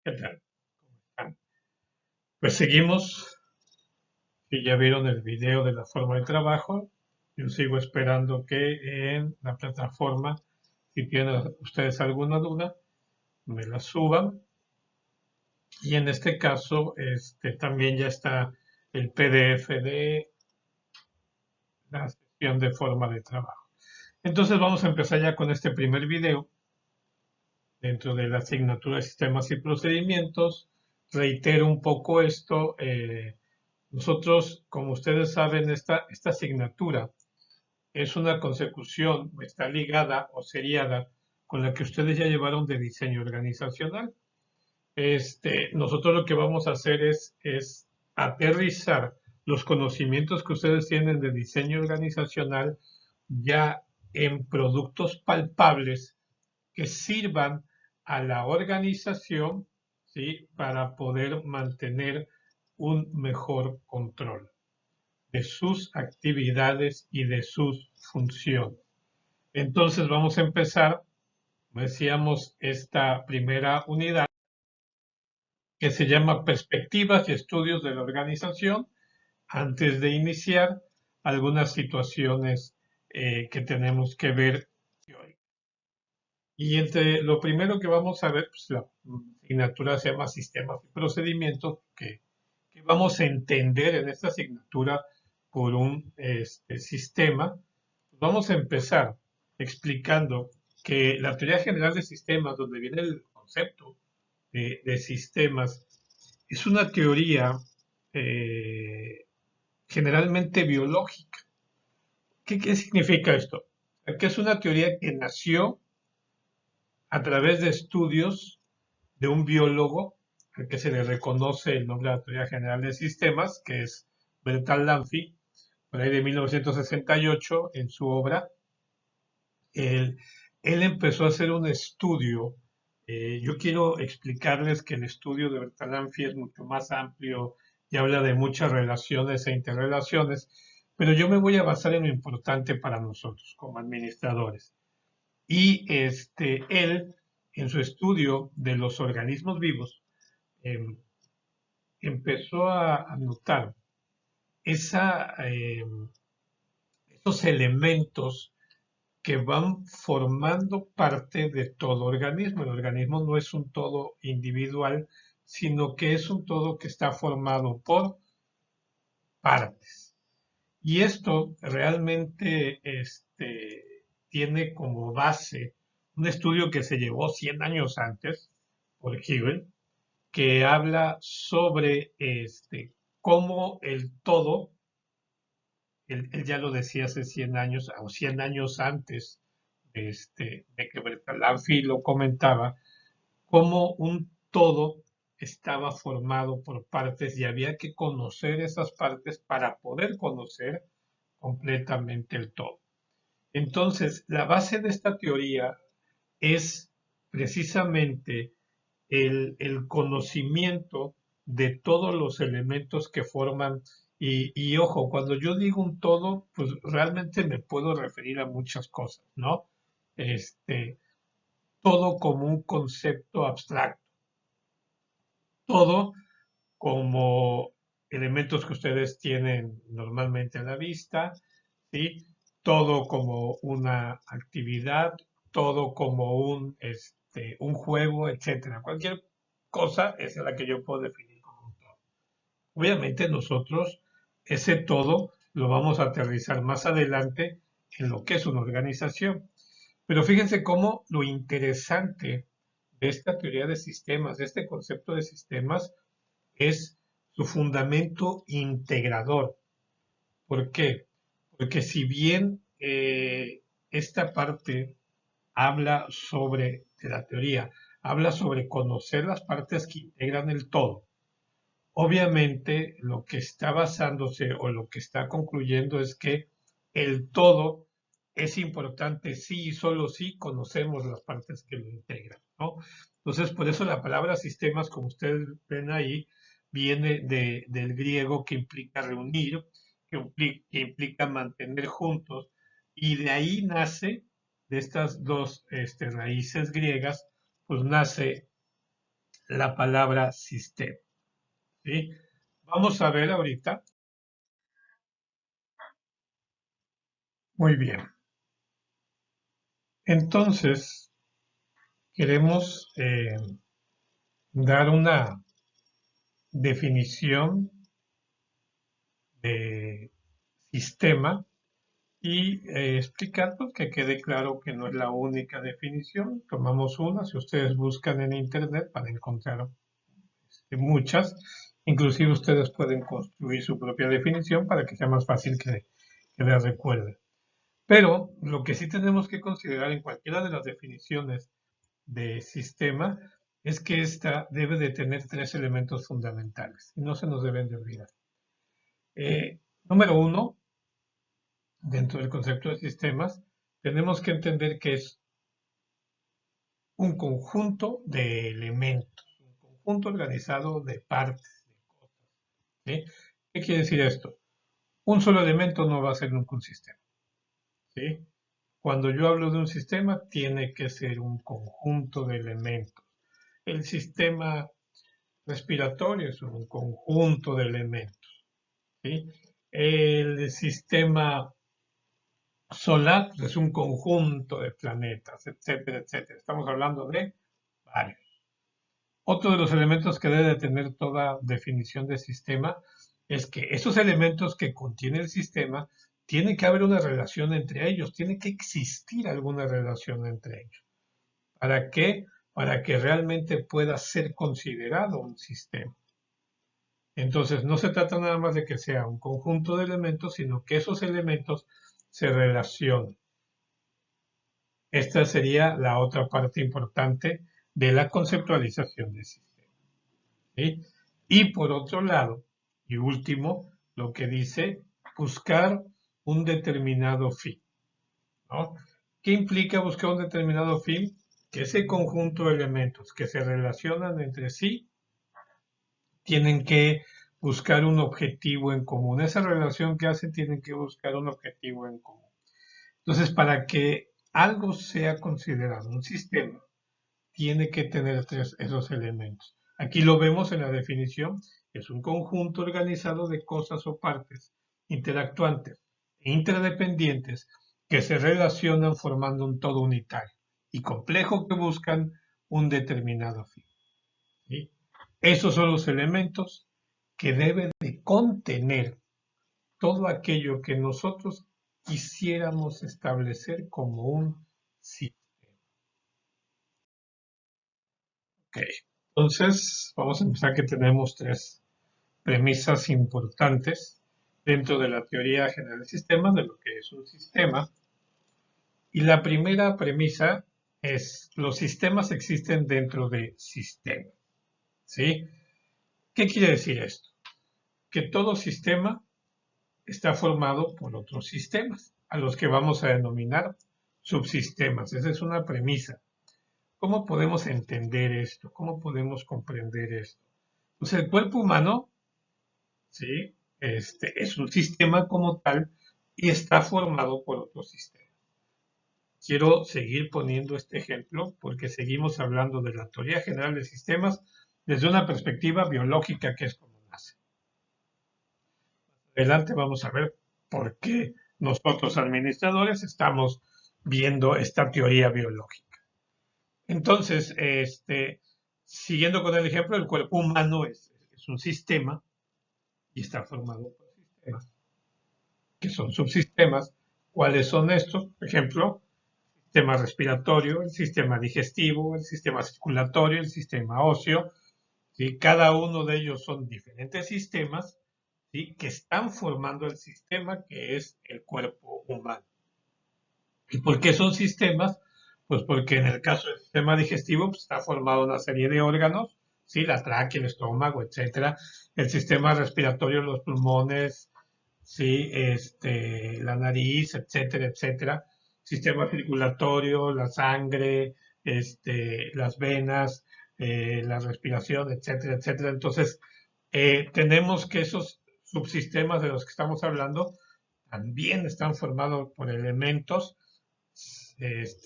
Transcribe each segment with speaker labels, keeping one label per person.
Speaker 1: ¿Qué tal? ¿Cómo están? Pues seguimos. Si ya vieron el video de la forma de trabajo, yo sigo esperando que en la plataforma, si tienen ustedes alguna duda, me la suban. Y en este caso, también ya está el PDF de la sesión de forma de trabajo. Entonces vamos a empezar ya con este primer video dentro de la asignatura de sistemas y procedimientos. Reitero un poco esto. Nosotros, como ustedes saben, esta asignatura es una consecución, está ligada o seriada con la que ustedes ya llevaron de diseño organizacional. Nosotros lo que vamos a hacer es aterrizar los conocimientos que ustedes tienen de diseño organizacional ya en productos palpables que sirvan a la organización, ¿sí? Para poder mantener un mejor control de sus actividades y de sus funciones. Entonces vamos a empezar, decíamos, esta primera unidad que se llama Perspectivas y Estudios de la Organización, antes de iniciar algunas situaciones que tenemos que ver hoy. Y entre lo primero que vamos a ver, pues la asignatura se llama Sistemas y Procedimientos, que vamos a entender en esta asignatura por un sistema. Vamos a empezar explicando que la teoría general de sistemas, donde viene el concepto de sistemas, es una teoría eh, generalmente biológica. ¿Qué significa esto? Que es una teoría que nació a través de estudios de un biólogo al que se le reconoce el nombre de la teoría general de sistemas, que es Bertrand Lanfy, por ahí de 1968, en su obra. Él, él empezó a hacer un estudio. Yo quiero explicarles que el estudio de Bertalanffy es mucho más amplio y habla de muchas relaciones e interrelaciones, pero yo me voy a basar en lo importante para nosotros como administradores. Y él, en su estudio de los organismos vivos, eh, empezó a notar esa, esos elementos que van formando parte de todo organismo. El organismo no es un todo individual, sino que es un todo que está formado por partes. Y esto realmente tiene como base un estudio que se llevó 100 años antes por Hegel, que habla sobre cómo el todo, él ya lo decía hace 100 años o 100 años antes de que Bertalanffy lo comentaba, cómo un todo estaba formado por partes y había que conocer esas partes para poder conocer completamente el todo. Entonces, la base de esta teoría es precisamente el conocimiento de todos los elementos que forman. Y ojo, cuando yo digo un todo, pues realmente me puedo referir a muchas cosas, ¿no? Este, todo como un concepto abstracto, todo como elementos que ustedes tienen normalmente a la vista, ¿sí? Todo como una actividad, todo como un juego, etcétera. Cualquier cosa es la que yo puedo definir como un todo. Obviamente nosotros ese todo lo vamos a aterrizar más adelante en lo que es una organización. Pero fíjense cómo lo interesante de esta teoría de sistemas, de este concepto de sistemas, es su fundamento integrador. ¿Por qué? Porque si bien esta parte habla sobre, de la teoría, habla sobre conocer las partes que integran el todo, obviamente lo que está basándose o lo que está concluyendo es que el todo es importante sí y solo si conocemos las partes que lo integran, ¿no? Entonces, por eso la palabra sistemas, como ustedes ven ahí, viene del griego que implica reunir, que implica mantener juntos, y de ahí nace, de estas dos raíces griegas, pues nace la palabra sistema. ¿Sí? Vamos a ver ahorita. Muy bien. Entonces, queremos dar una definición de sistema y explicar pues, que quede claro que no es la única definición. Tomamos una, si ustedes buscan en internet van a encontrar muchas. Inclusive ustedes pueden construir su propia definición para que sea más fácil que la recuerden. Pero lo que sí tenemos que considerar en cualquiera de las definiciones de sistema es que ésta debe de tener tres elementos fundamentales y no se nos deben de olvidar. Número uno, dentro del concepto de sistemas, tenemos que entender que es un conjunto de elementos, un conjunto organizado de partes, de cosas. ¿Sí? ¿Qué quiere decir esto? Un solo elemento no va a ser nunca un sistema. ¿Sí? Cuando yo hablo de un sistema, tiene que ser un conjunto de elementos. El sistema respiratorio es un conjunto de elementos. ¿Sí? El sistema solar es un conjunto de planetas, etcétera, etcétera. Estamos hablando de varios. Otro de los elementos que debe de tener toda definición de sistema es que esos elementos que contiene el sistema, tiene que haber una relación entre ellos, tiene que existir alguna relación entre ellos. ¿Para qué? Para que realmente pueda ser considerado un sistema. Entonces, no se trata nada más de que sea un conjunto de elementos, sino que esos elementos se relacionen. Esta sería la otra parte importante de la conceptualización del sistema. ¿Sí? Y por otro lado, y último, lo que dice buscar un determinado fin. ¿No? ¿Qué implica buscar un determinado fin? Que ese conjunto de elementos que se relacionan entre sí tienen que buscar un objetivo en común. Esa relación que hacen tienen que buscar un objetivo en común. Entonces, para que algo sea considerado un sistema, tiene que tener esos elementos. Aquí lo vemos en la definición, es un conjunto organizado de cosas o partes interactuantes e interdependientes que se relacionan formando un todo unitario y complejo que buscan un determinado fin. ¿Sí? Esos son los elementos que debe de contener todo aquello que nosotros quisiéramos establecer como un sistema. Okay. Entonces, vamos a empezar que tenemos tres premisas importantes dentro de la teoría general de sistemas, de lo que es un sistema. Y la primera premisa es, los sistemas existen dentro de sistemas. ¿Sí? ¿Qué quiere decir esto? Que todo sistema está formado por otros sistemas, a los que vamos a denominar subsistemas. Esa es una premisa. ¿Cómo podemos entender esto? ¿Cómo podemos comprender esto? Pues el cuerpo humano, ¿sí? Es un sistema como tal y está formado por otros sistemas. Quiero seguir poniendo este ejemplo porque seguimos hablando de la teoría general de sistemas desde una perspectiva biológica, que es como nace. Adelante vamos a ver por qué nosotros administradores estamos viendo esta teoría biológica. Entonces, siguiendo con el ejemplo, el cuerpo humano es un sistema y está formado por sistemas, que son subsistemas. ¿Cuáles son estos? Por ejemplo, el sistema respiratorio, el sistema digestivo, el sistema circulatorio, el sistema óseo. ¿Sí? Cada uno de ellos son diferentes sistemas, ¿sí? Que están formando el sistema que es el cuerpo humano. ¿Y por qué son sistemas? Pues porque en el caso del sistema digestivo pues, está formado una serie de órganos, ¿sí? La tráquea, el estómago, etcétera. El sistema respiratorio, los pulmones, ¿sí? La nariz, etcétera, etcétera. Sistema circulatorio, la sangre, las venas, la respiración, etcétera, etcétera. Entonces, tenemos que esos subsistemas de los que estamos hablando también están formados por elementos,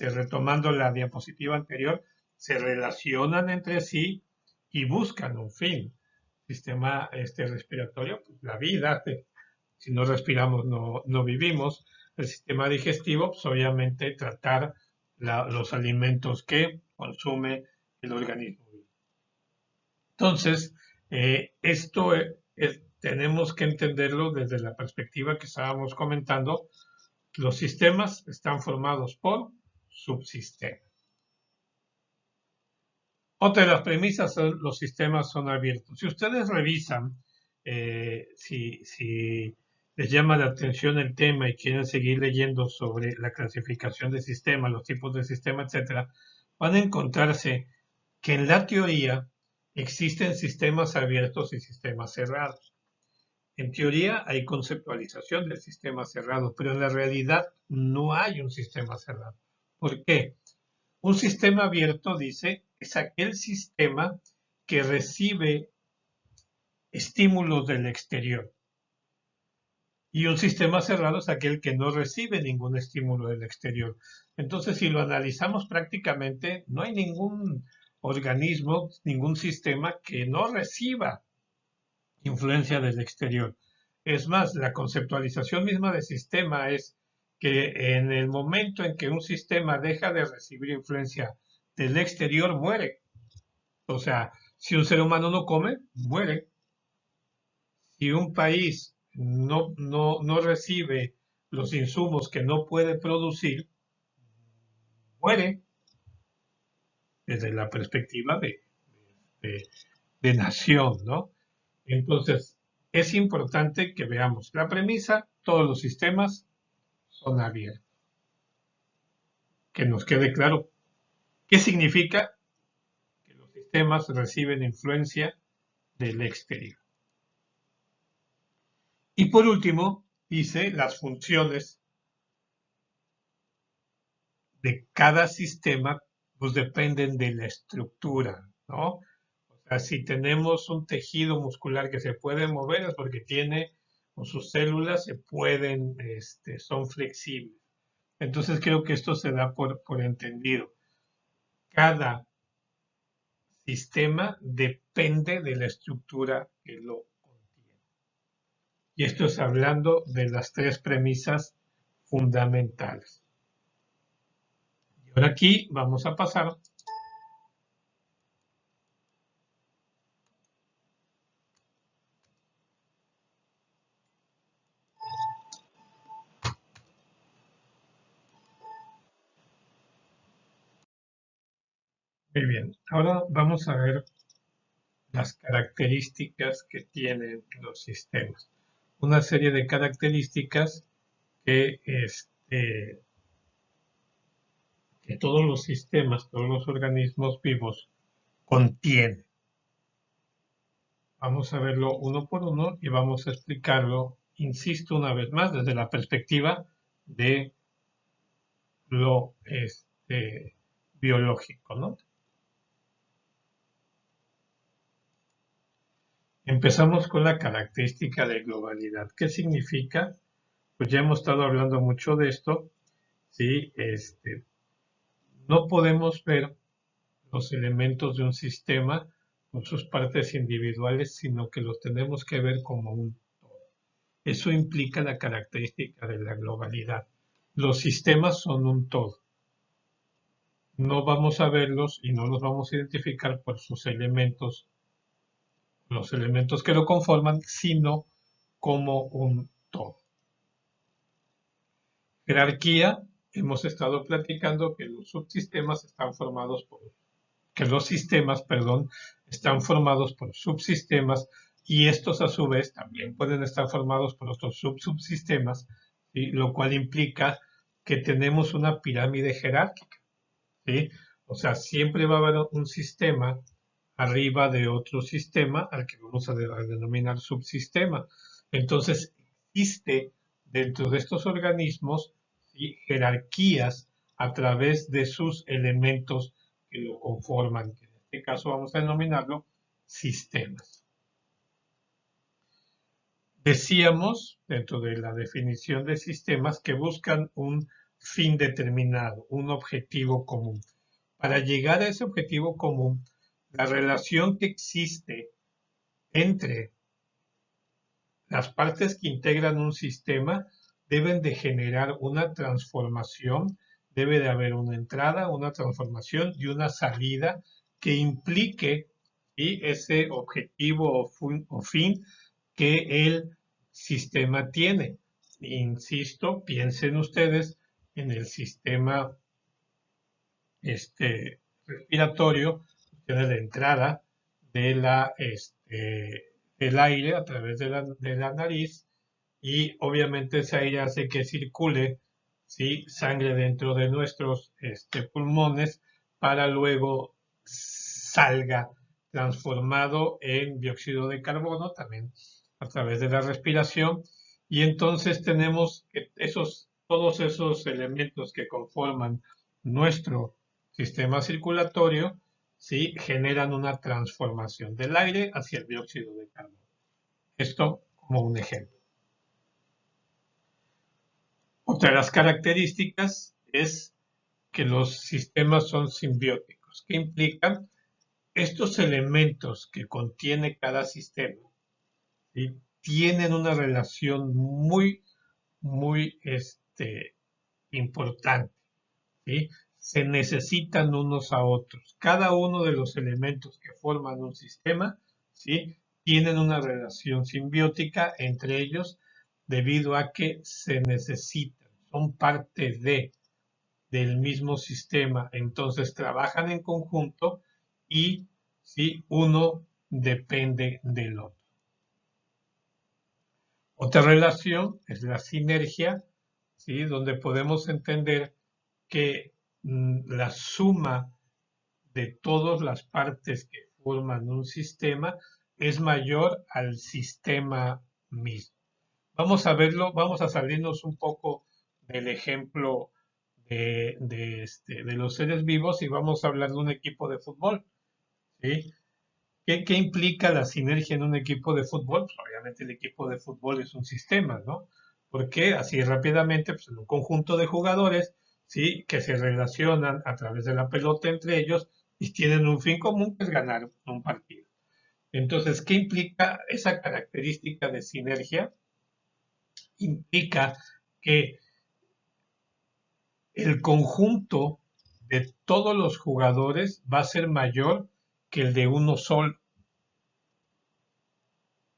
Speaker 1: retomando la diapositiva anterior, se relacionan entre sí y buscan un fin. Sistema respiratorio, pues, la vida, si no respiramos no vivimos. El sistema digestivo, pues obviamente tratar los alimentos que consume el organismo. Entonces, esto tenemos que entenderlo desde la perspectiva que estábamos comentando. Los sistemas están formados por subsistemas. Otra de las premisas son los sistemas son abiertos. Si ustedes revisan, si les llama la atención el tema y quieren seguir leyendo sobre la clasificación de sistemas, los tipos de sistemas, etcétera, van a encontrarse que en la teoría existen sistemas abiertos y sistemas cerrados. En teoría hay conceptualización del sistema cerrado, pero en la realidad no hay un sistema cerrado. ¿Por qué? Un sistema abierto, dice, es aquel sistema que recibe estímulos del exterior. Y un sistema cerrado es aquel que no recibe ningún estímulo del exterior. Entonces, si lo analizamos prácticamente, no hay ningún organismo, ningún sistema que no reciba influencia del exterior. Es más, la conceptualización misma de sistema es que en el momento en que un sistema deja de recibir influencia del exterior, muere. O sea, si un ser humano no come, muere. Si un país no recibe los insumos que no puede producir, muere desde la perspectiva de nación, ¿no? Entonces, es importante que veamos la premisa, todos los sistemas son abiertos. Que nos quede claro qué significa que los sistemas reciben influencia del exterior. Y por último, dice las funciones de cada sistema pues dependen de la estructura, ¿no? O sea, si tenemos un tejido muscular que se puede mover es porque tiene, o sus células se pueden, son flexibles. Entonces creo que esto se da por entendido. Cada sistema depende de la estructura que lo contiene. Y esto es hablando de las tres premisas fundamentales. Y ahora aquí vamos a pasar muy bien. Ahora vamos a ver las características que tienen los sistemas. Una serie de características que, que todos los sistemas, todos los organismos vivos contienen. Vamos a verlo uno por uno y vamos a explicarlo, insisto una vez más, desde la perspectiva de lo biológico, ¿no? Empezamos con la característica de globalidad. ¿Qué significa? Pues ya hemos estado hablando mucho de esto, ¿sí? No podemos ver los elementos de un sistema con sus partes individuales, sino que los tenemos que ver como un todo. Eso implica la característica de la globalidad. Los sistemas son un todo. No vamos a verlos y no los vamos a identificar por sus elementos, los elementos que lo conforman, sino como un todo. Jerarquía, hemos estado platicando que los subsistemas están formados por, que los sistemas, perdón, están formados por subsistemas y estos a su vez también pueden estar formados por otros subsistemas, ¿sí? Lo cual implica que tenemos una pirámide jerárquica, ¿sí? O sea, siempre va a haber un sistema arriba de otro sistema al que vamos a denominar subsistema. Entonces, existe dentro de estos organismos, ¿sí?, jerarquías a través de sus elementos que lo conforman. En este caso vamos a denominarlo sistemas. Decíamos, dentro de la definición de sistemas, que buscan un fin determinado, un objetivo común. Para llegar a ese objetivo común, la relación que existe entre las partes que integran un sistema deben de generar una transformación, debe de haber una entrada, una transformación y una salida que implique, ¿sí?, ese objetivo o fin que el sistema tiene. Insisto, piensen ustedes en el sistema respiratorio, tiene la entrada de del aire a través de la nariz y obviamente ese aire hace que circule, ¿sí?, sangre dentro de nuestros pulmones para luego salga transformado en dióxido de carbono también a través de la respiración y entonces tenemos todos esos elementos que conforman nuestro sistema circulatorio, ¿sí?, generan una transformación del aire hacia el dióxido de carbono. Esto como un ejemplo. Otra de las características es que los sistemas son simbióticos. ¿Qué implican? Estos elementos que contiene cada sistema, ¿sí?, tienen una relación muy, muy importante, ¿sí? Se necesitan unos a otros. Cada uno de los elementos que forman un sistema, ¿sí?, tienen una relación simbiótica entre ellos debido a que se necesitan, son parte del mismo sistema, entonces trabajan en conjunto y, ¿sí?, uno depende del otro. Otra relación es la sinergia, ¿sí?, donde podemos entender que la suma de todas las partes que forman un sistema es mayor al sistema mismo. Vamos a verlo, vamos a salirnos un poco del ejemplo de los seres vivos y vamos a hablar de un equipo de fútbol, ¿sí? ¿Qué implica la sinergia en un equipo de fútbol? Pues obviamente el equipo de fútbol es un sistema, ¿no? Porque así rápidamente, pues en un conjunto de jugadores, ¿sí?, que se relacionan a través de la pelota entre ellos y tienen un fin común, que es ganar un partido. Entonces, ¿qué implica esa característica de sinergia? Implica que el conjunto de todos los jugadores va a ser mayor que el de uno solo.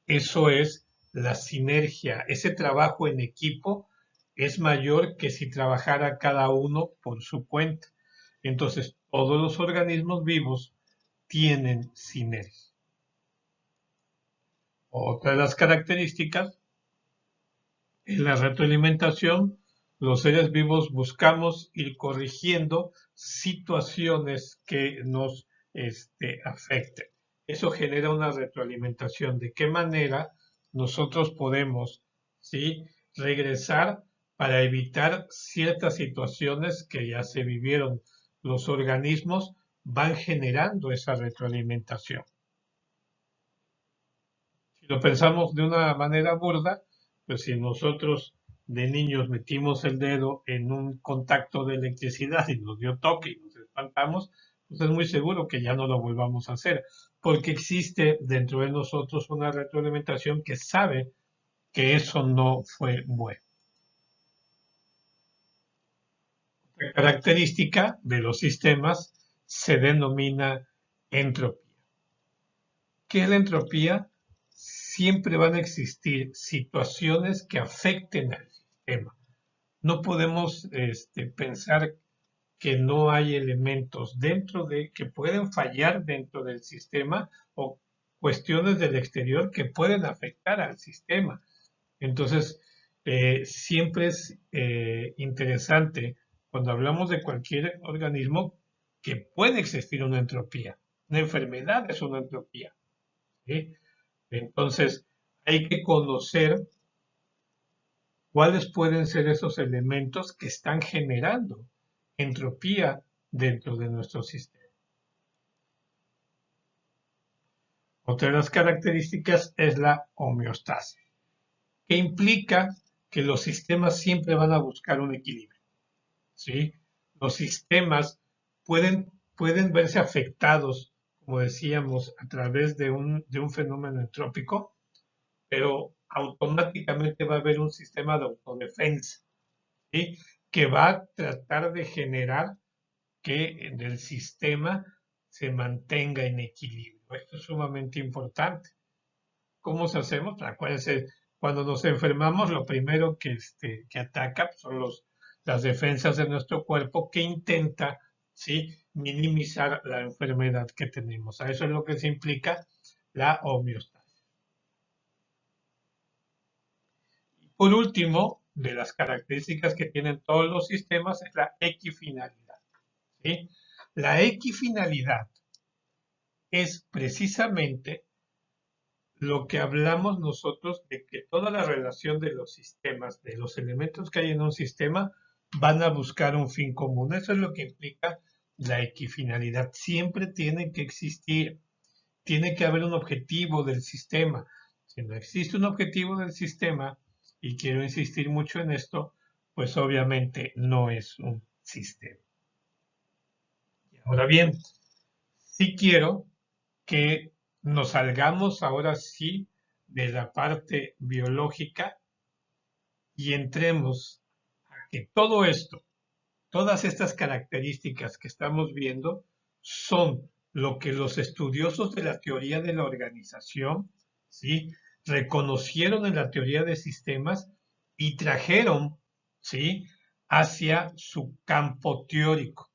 Speaker 1: Eso es la sinergia. Ese trabajo en equipo es mayor que si trabajara cada uno por su cuenta. Entonces, todos los organismos vivos tienen sinergia. Otra de las características, en la retroalimentación, los seres vivos buscamos ir corrigiendo situaciones que nos afecten. Eso genera una retroalimentación. ¿De qué manera nosotros podemos, ¿sí?, regresar para evitar ciertas situaciones que ya se vivieron? Los organismos van generando esa retroalimentación. Si lo pensamos de una manera burda, pues si nosotros de niños metimos el dedo en un contacto de electricidad y nos dio toque y nos espantamos, pues es muy seguro que ya no lo volvamos a hacer, porque existe dentro de nosotros una retroalimentación que sabe que eso no fue bueno. La característica de los sistemas se denomina entropía. ¿Qué es la entropía? Siempre van a existir situaciones que afecten al sistema. No podemos pensar que no hay elementos que pueden fallar dentro del sistema o cuestiones del exterior que pueden afectar al sistema. Entonces, siempre es interesante cuando hablamos de cualquier organismo que puede existir una entropía. Una enfermedad es una entropía, ¿sí? Entonces, hay que conocer cuáles pueden ser esos elementos que están generando entropía dentro de nuestro sistema. Otra de las características es la homeostasis, que implica que los sistemas siempre van a buscar un equilibrio, ¿sí? Los sistemas pueden verse afectados, como decíamos, a través de un fenómeno entrópico, pero automáticamente va a haber un sistema de autodefensa, ¿sí? Que va a tratar de generar que en el sistema se mantenga en equilibrio. Esto es sumamente importante. ¿Cómo se hacemos? Pues acuérdense, cuando nos enfermamos, lo primero que ataca pues, son las defensas de nuestro cuerpo que intenta, ¿sí?, minimizar la enfermedad que tenemos. A eso es lo que se implica la homeostasis. Por último, de las características que tienen todos los sistemas es la equifinalidad, ¿sí? La equifinalidad es precisamente lo que hablamos nosotros de que toda la relación de los sistemas, de los elementos que hay en un sistema, van a buscar un fin común. Eso es lo que implica la equifinalidad. Siempre tiene que existir, tiene que haber un objetivo del sistema. Si no existe un objetivo del sistema, y quiero insistir mucho en esto, pues obviamente no es un sistema. Ahora bien, sí quiero que nos salgamos ahora sí de la parte biológica y entremos a que todo esto, todas estas características que estamos viendo son lo que los estudiosos de la teoría de la organización, ¿sí?, reconocieron en la teoría de sistemas y trajeron, ¿sí?, hacia su campo teórico.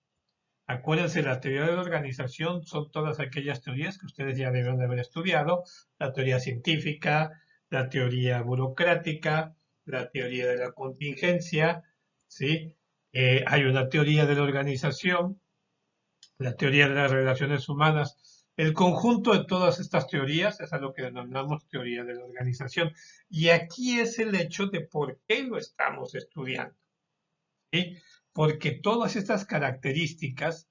Speaker 1: Acuérdense, la teoría de la organización son todas aquellas teorías que ustedes ya deben de haber estudiado, la teoría científica, la teoría burocrática, la teoría de la contingencia, ¿sí? Hay una teoría de la organización, la teoría de las relaciones humanas. El conjunto de todas estas teorías es a lo que denominamos teoría de la organización. Y aquí es el hecho de por qué lo estamos estudiando, ¿sí? Porque todas estas características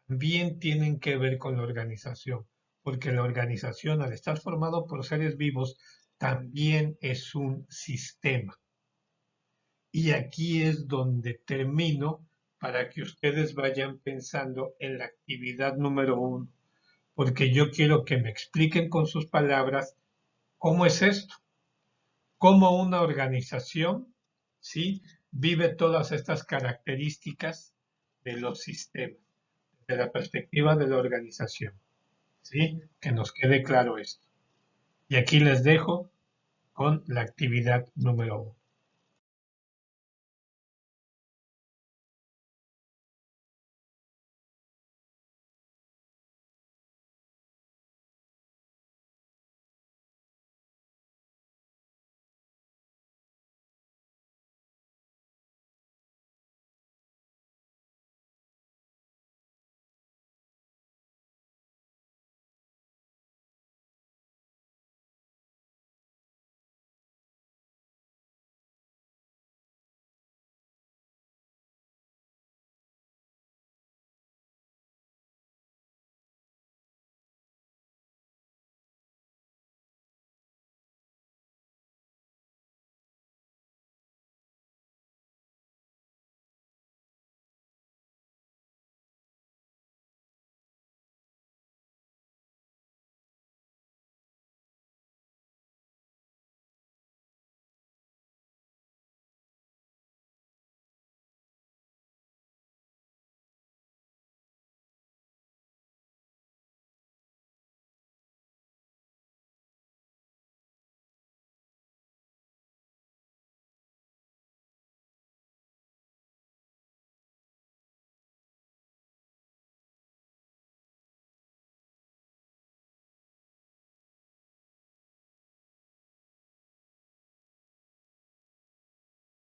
Speaker 1: bien tienen que ver con la organización, porque la organización, al estar formado por seres vivos, también es un sistema. Y aquí es donde termino para que ustedes vayan pensando en la actividad número 1, porque yo quiero que me expliquen con sus palabras cómo es esto, cómo una organización, ¿sí?, vive todas estas características de los sistemas, de la perspectiva de la organización. ¿Sí? Que nos quede claro esto. Y aquí les dejo con la actividad número 1.